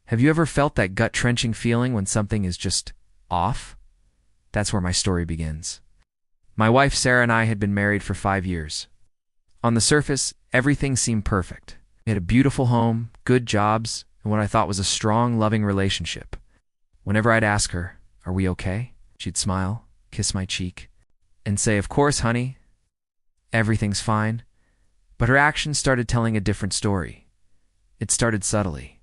Have you ever felt that gut-wrenching feeling when something is just off? That's where my story begins. My wife Sarah and I had been married for 5 years. On the surface, everything seemed perfect. We had a beautiful home, good jobs, and what I thought was a strong, loving relationship. Whenever I'd ask her, "Are we okay?" she'd smile, kiss my cheek, and say, "Of course, honey. Everything's fine." But her actions started telling a different story. It started subtly.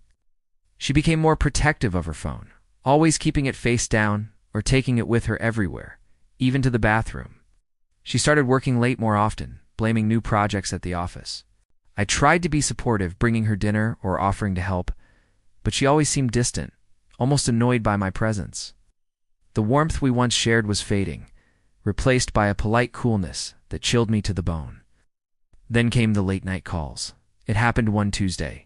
She became more protective of her phone, always keeping it face down or taking it with her everywhere, even to the bathroom. She started working late more often, blaming new projects at the office. I tried to be supportive, bringing her dinner or offering to help, but she always seemed distant, almost annoyed by my presence. The warmth we once shared was fading, replaced by a polite coolness that chilled me to the bone. Then came the late-night calls. It happened one Tuesday.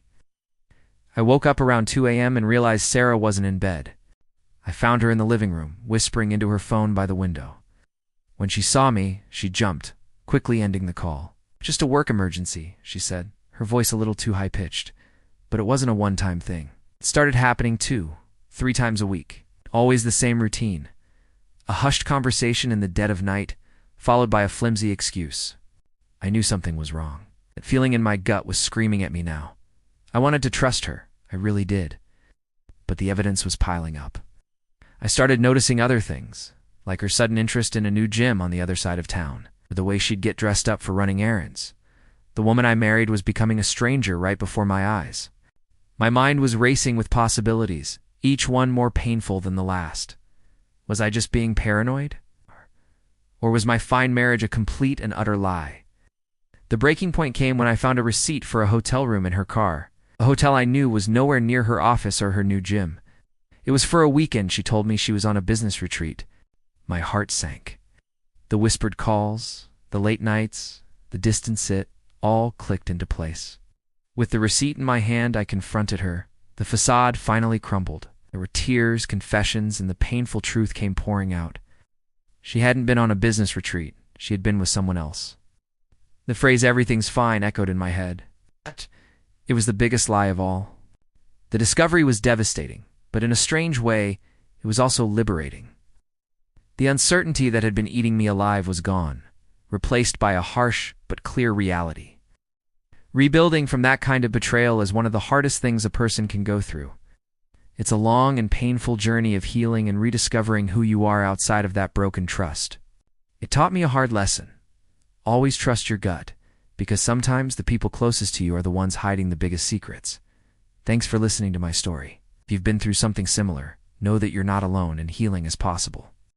I woke up around 2 a.m. and realized Sarah wasn't in bed. I found her in the living room, whispering into her phone by the window. When she saw me, she jumped, quickly ending the call. "Just a work emergency," she said, her voice a little too high-pitched. But it wasn't a one-time thing. It started happening 2, 3 times a week. Always the same routine. A hushed conversation in the dead of night, followed by a flimsy excuse. I knew something was wrong. That feeling in my gut was screaming at me now. I wanted to trust her. I really did. But the evidence was piling up. I started noticing other things, like her sudden interest in a new gym on the other side of town, or the way she'd get dressed up for running errands. The woman I married was becoming a stranger right before my eyes. My mind was racing with possibilities, each one more painful than the last. Was I just being paranoid? Or was my fine marriage a complete and utter lie? The breaking point came when I found a receipt for a hotel room in her car, a hotel I knew was nowhere near her office or her new gym. It was for a weekend. She told me she was on a business retreat. My heart sank. The whispered calls, the late nights, the distant sit, all clicked into place. With the receipt in my hand, I confronted her. The facade finally crumbled. There were tears, confessions, and the painful truth came pouring out. She hadn't been on a business retreat. She had been with someone else. The phrase "everything's fine" echoed in my head. It was the biggest lie of all. The discovery was devastating, but in a strange way, it was also liberating. The uncertainty that had been eating me alive was gone, replaced by a harsh but clear reality. Rebuilding from that kind of betrayal is one of the hardest things a person can go through. It's a long and painful journey of healing and rediscovering who you are outside of that broken trust. It taught me a hard lesson. Always trust your gut, because sometimes the people closest to you are the ones hiding the biggest secrets. Thanks for listening to my story. If you've been through something similar, know that you're not alone and healing is possible.